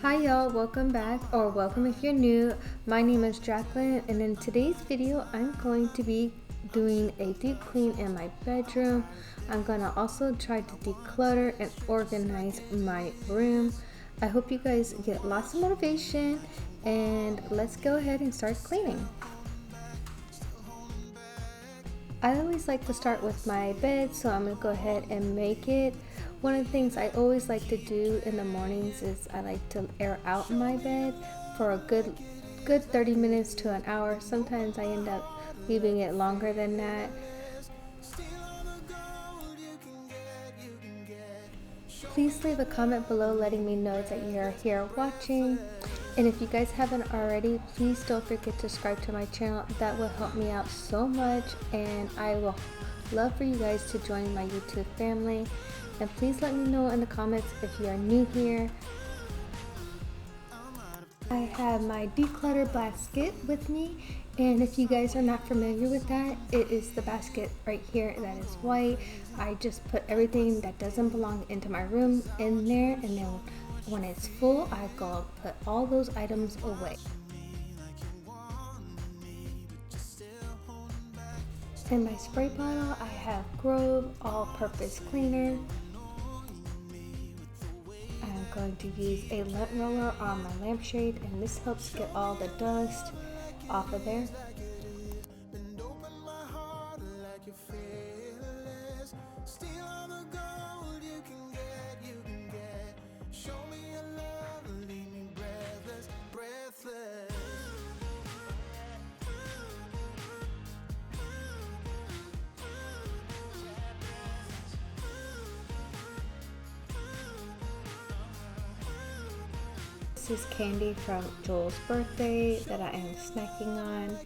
Hi y'all, welcome back, or welcome if you're new. My name is Jacqueline, and in today's video I'm going to be doing a deep clean in my bedroom. I'm gonna also try to declutter and organize my room. I hope you guys get lots of motivation, and let's go ahead and start cleaning. I always like to start with my bed, so I'm gonna go ahead and make it. One of the things I always like to do in the mornings is I like to air out my bed for a good 30 minutes to an hour. Sometimes I end up leaving it longer than that. Please leave a comment below letting me know that you're here watching. And if you guys haven't already, please don't forget to subscribe to my channel. That will help me out so much, and I will love for you guys to join my YouTube family. And please let me know in the comments if you are new here. I have my declutter basket with me, and if you guys are not familiar with that, it is the basket right here that is white. I just put everything that doesn't belong into my room in there, and then when it's full, I go put all those items away. In my spray bottle, I have Grove all-purpose cleaner. I'm going to use a lint roller on my lampshade, and this helps get all the dust off of there. This is candy from Joel's birthday that I am snacking on.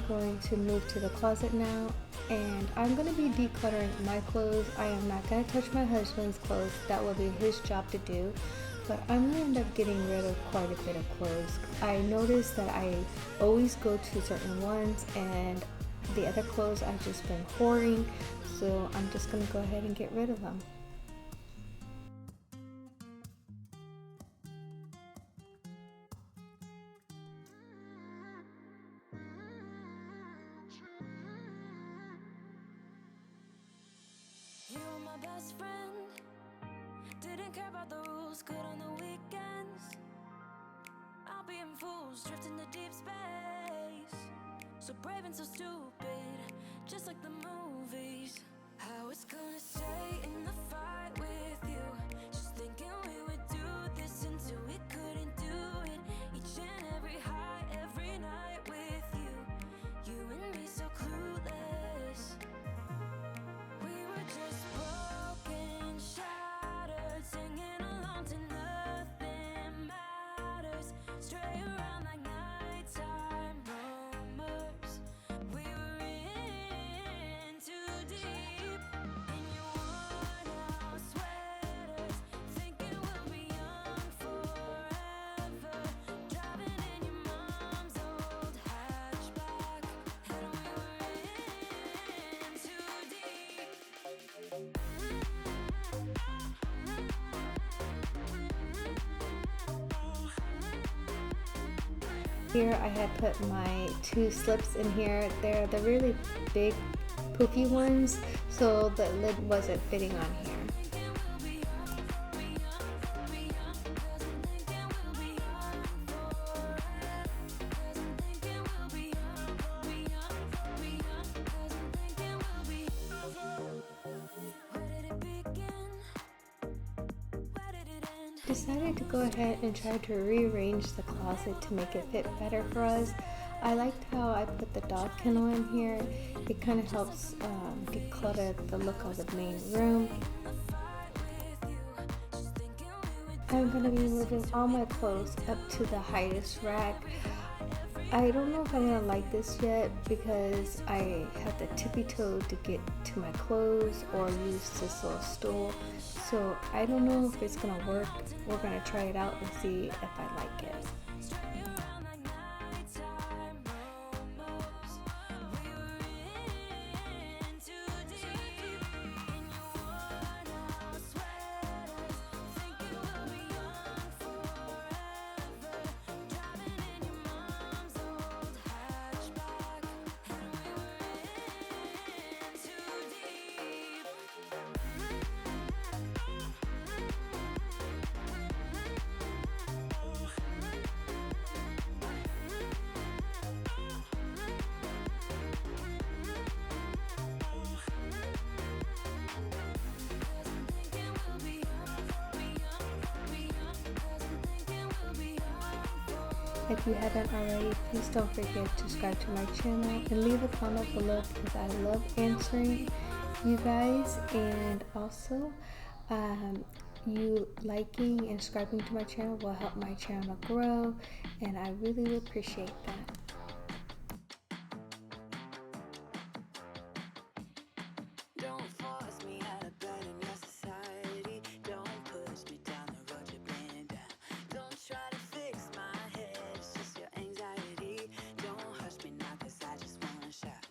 Going to move to the closet now, and I'm going to be decluttering my clothes. I am not going to touch my husband's clothes. That will be his job to do, but I'm going to end up getting rid of quite a bit of clothes. I noticed that I always go to certain ones, and the other clothes I've just been hoarding, so I'm just going to go ahead and get rid of them. Best friend didn't care about the rules, good on the weekends. I'll be in fools, drifting to deep space. So brave and so stupid, just like the movies. I was gonna stay in the fight with you, just thinking we would do this until we couldn't do it. Each and every high, every night with you, you and me so clueless. We were just broken, shattered, singing along to nothing matters. Stray around like nighttime rumors. We were in too deep, in your worn-out sweaters, thinking we'll be young forever. Driving in your mom's old hatchback, and we were in too deep. Here I have put my two slips in here. They're the really big poofy ones, so the lid wasn't fitting on here. Decided to go ahead and try to rearrange the closet to make it fit better for us. I liked how I put the dog kennel in here. It kind of helps declutter the look of the main room. I'm going to be moving all my clothes up to the highest rack. I don't know if I'm gonna like this yet because I have to tippy toe to get to my clothes or use this little stool. So I don't know if it's gonna work. We're gonna try it out and see if I like it. Strung you around like nighttime rumors. We were in too deep in your worn-out sweaters. Thinking we'll be young forever. Driving in your mom's old hatchback, and we were in too deep. If you haven't already, please don't forget to subscribe to my channel and leave a comment below because I love answering you guys, and also you liking and subscribing to my channel will help my channel grow, and I really appreciate that. Don't force me out of bed in your society. Don't push me down the road you're playing down. Don't try to fix my head, it's just your anxiety. Don't hush me now, cause I just wanna shout.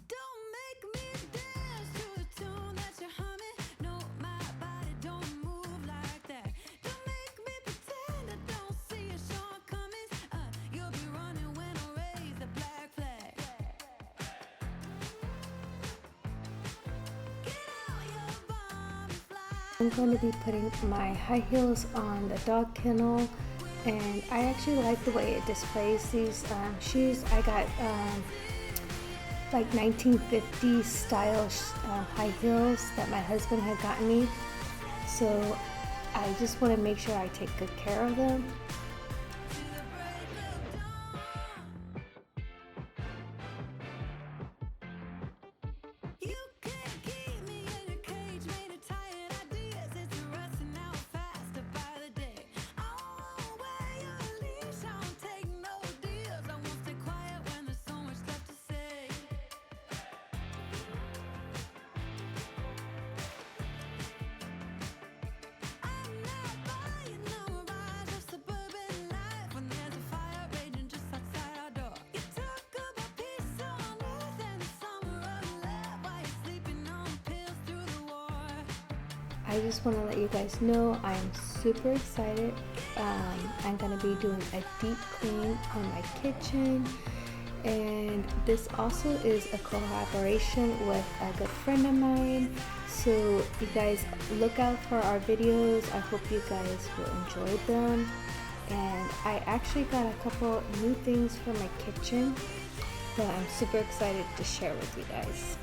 Don't make me dance to the tune that you're humming. No, my body don't move like that. Don't make me pretend I don't see your shortcomings. You'll be running when I raise the black flag. Get out your bomb and fly. I'm going to be putting my high heels on the dog kennel, and I actually like the way it displays these shoes. I got like 1950s style high heels that my husband had gotten me, so I just want to make sure I take good care of them. You can't keep me in a cage made of tired ideas. It's arresting now faster by the day. I won't wear your leash, I won't take no deals. I won't stay quiet when there's so much left to say. I'm not buying no mirage of suburban life when there's a fire raging just outside our door. You talk about peace on earth and the summer of love while you're sleeping on pills through the war. I just want to let you guys know I'm super excited. I'm going to be doing a deep clean on my kitchen, and this also is a collaboration with a good friend of mine, so you guys look out for our videos. I hope you guys will enjoy them, and I actually got a couple new things for my kitchen that I'm super excited to share with you guys.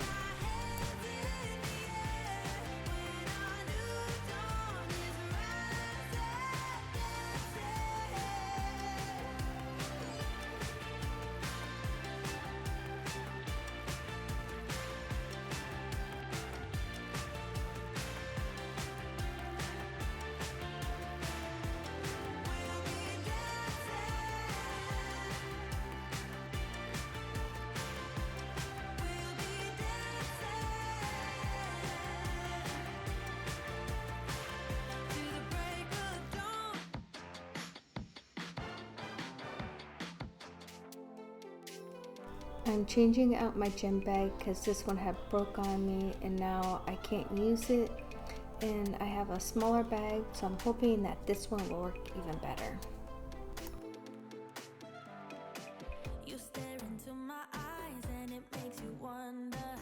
I'm changing out my gym bag because this one had broke on me and now I can't use it, and I have a smaller bag, so I'm hoping that this one will work even better. You stare into my eyes and it makes you wonder,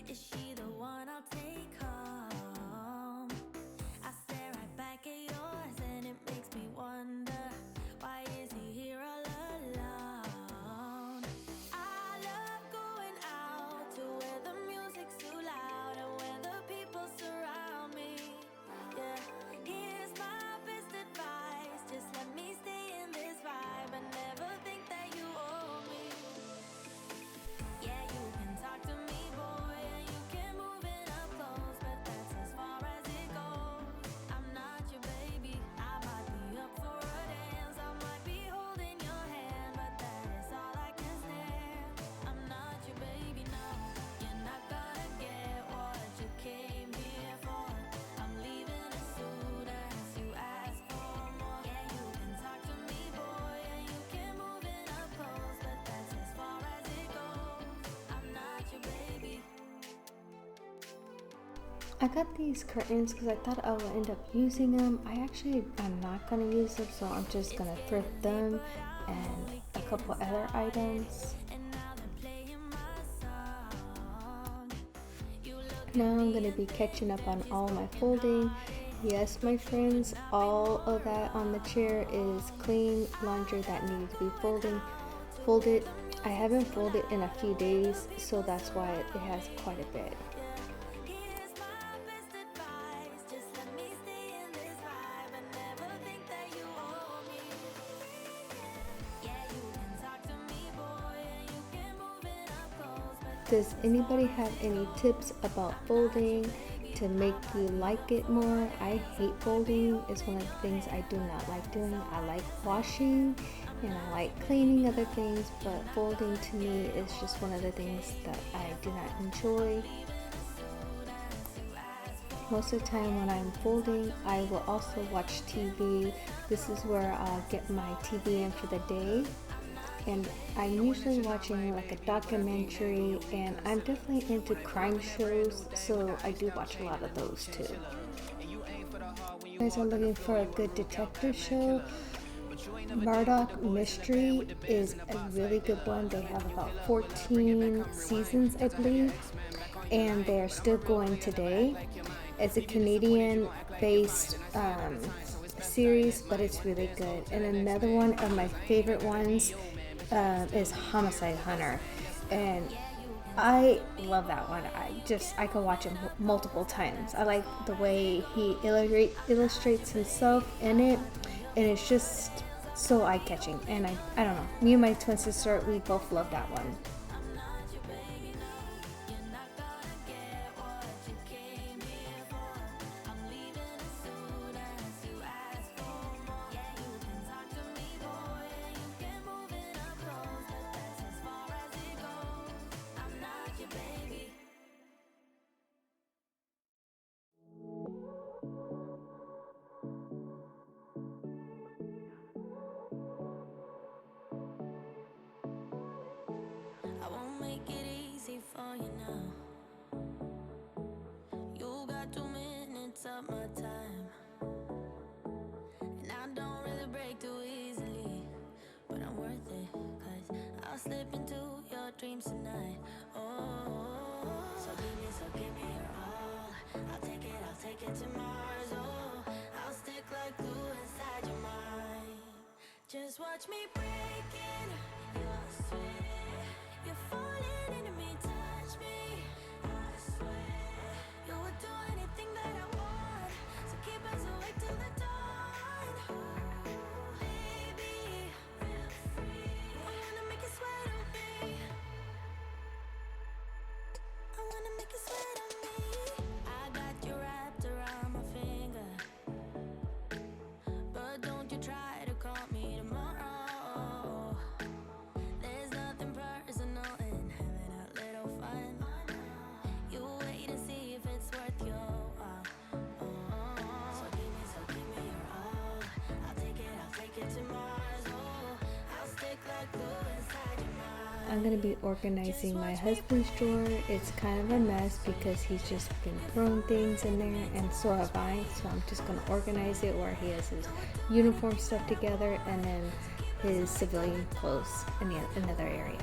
is she the one I'll take home? I stare right back at yours and it makes me wonder, why is he here all alone? I love going out to where the music's too loud and where the people surround me. Yeah, here's my best advice, just let me stay I got these curtains because I thought I would end up using them. I actually am not going to use them, so I'm just going to thrift them and a couple other items. Now I'm going to be catching up on all my folding. Yes, my friends, all of that on the chair is clean laundry that needs to be folded. I haven't folded in a few days, so that's why it has quite a bit. Does anybody have any tips about folding to make you like it more? I hate folding. It's one of the things I do not like doing. I like washing and I like cleaning other things, but folding to me is just one of the things that I do not enjoy. Most of the time when I'm folding, I will also watch TV. This is where I'll get my TV in for the day. And I'm usually watching like a documentary, and I'm definitely into crime shows, so I do watch a lot of those too. If you guys are looking for a good detective show, Murdoch Mystery is a really good one. They have about 14 seasons, I believe, and they're still going today. It's a Canadian-based series, but it's really good. And another one of my favorite ones is Homicide Hunter, and I love that one. I can watch it multiple times. I like the way he illustrates himself in it, and it's just so eye-catching. And I don't know, me and my twin sister, we both love that one. I won't make it easy for you now. You got 2 minutes of my time, and I don't really break too easily, but I'm worth it, 'cause I'll slip into your dreams tonight. Oh, so give me your all. I'll take it to Mars. Oh, I'll stick like glue inside your mind. Just watch me break it. You're sweet. You're falling into me, touch me. I swear you would do anything that I want, so keep us awake till the dawn. Baby, feel free. I wanna make you sweat on me. I wanna make you sweat on me. I got you wrapped around my finger, but don't you try to call me tomorrow. There's nothing personal in having a little fun. You wait and see if it's worth your while. So give me your all. I'll take it to Mars. Oh, I'll stick like glue inside your mind. I'm going to be organizing my husband's drawer. It's kind of a mess because he's just been throwing things in there, and so have I. So I'm just going to organize it where he has his uniform stuff together and then his civilian clothes in another area.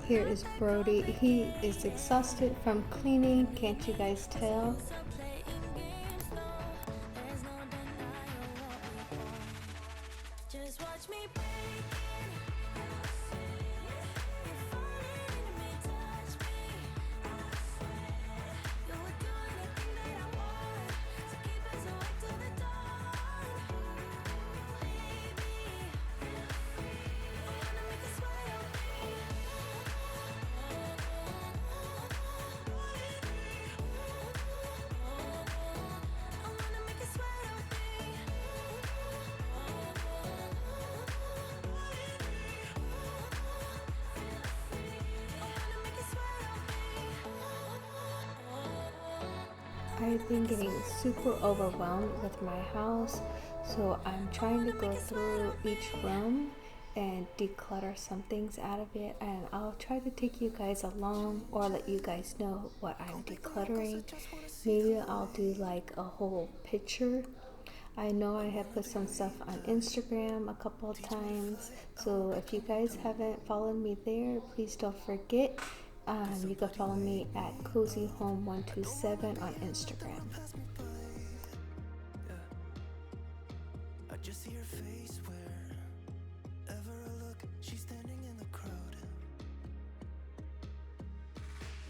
Here is Brody. He is exhausted from cleaning. Can't you guys tell? Just watch me break it. You're falling into me, touch me. I swear you would do anything that I want, so keep us awake till the dawn. Baby, feel free. I wanna make you sweat on me. I've been getting super overwhelmed with my house, so I'm trying to go through each room and declutter some things out of it, and I'll try to take you guys along or let you guys know what I'm decluttering. Maybe I'll do like a whole picture. I know I have put some stuff on Instagram a couple of times, so if you guys haven't followed me there, please don't forget. You can follow me at CozyHome127 on Instagram. I just see her face wherever I look. She's standing in the crowd.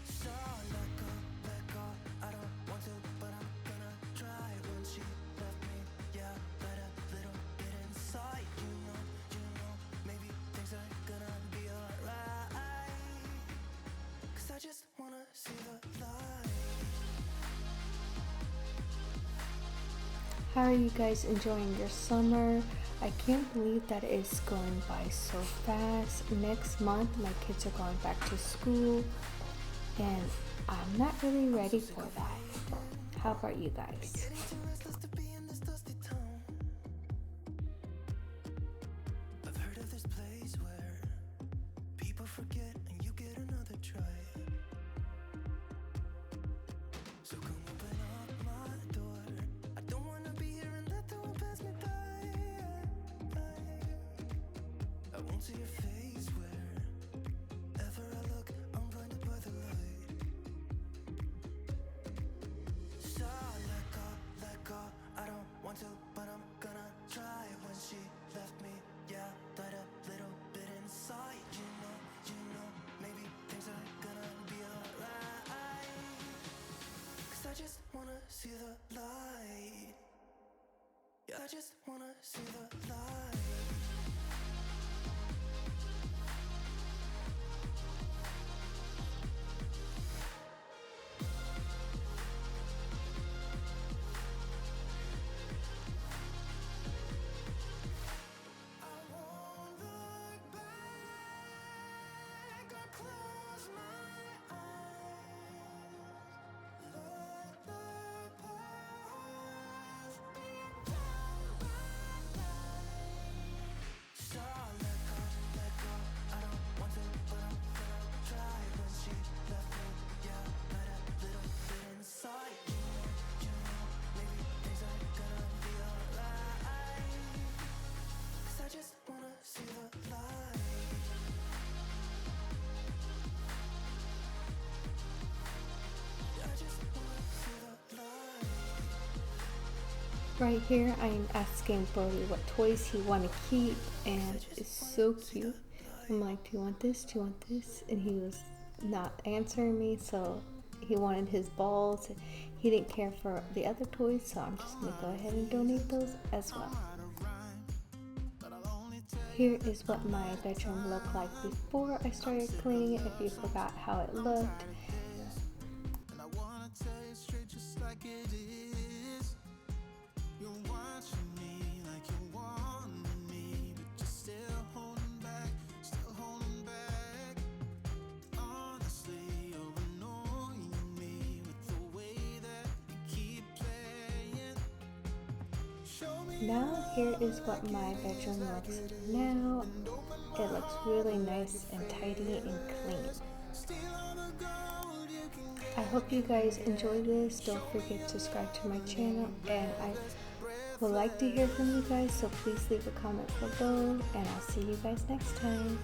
So let go. I don't want to, but I'm gonna try. When she left me, yeah, let a little bit inside. You know, maybe things are gonna be alright. 'Cause I just wanna see the light. How are you guys enjoying your summer? I can't believe that it's going by so fast. Next month, my kids are going back to school, and I'm not really ready for that. How about you guys? Getting too restless to be in this dusty town. I've heard of this place where people forget and you get another try. So come open up my door. I don't wanna be here and let the world pass me by. I won't see your face wherever I look. I'm blinded by the light. So let go. I don't want to, but I'm gonna try. When she left me, yeah, died a little bit inside. You know, maybe things are gonna be alright. 'Cause I just wanna see the light. Yeah, I just wanna see the light. I won't look back or close my eyes. Let the past be bound by light. So let go. I don't want to, but I'm gonna try. When she left me, yeah, let a little bit inside. You know, maybe things are gonna be alright. 'Cause I just wanna see the light. Yeah, I just wanna see the light. Right here, I am asking Brody what toys he want to keep, and it's so cute. I'm like, do you want this? Do you want this? And he was not answering me, so he wanted his balls. He didn't care for the other toys, so I'm just gonna go ahead and donate those as well. Here is what my bedroom looked like before I started cleaning it, if you forgot how it looked. And I wanna tell you straight just like it is. You're watching me like you want me, but you're still holding back. Honestly, you're annoying me with the way that you keep playing. Show me Now here is what my bedroom looks now. It looks really nice and tidy and clean. steal all the gold you can get. I hope you guys enjoy this. Don't forget to subscribe to my channel, and I would like to hear from you guys, so please leave a comment below, and I'll see you guys next time.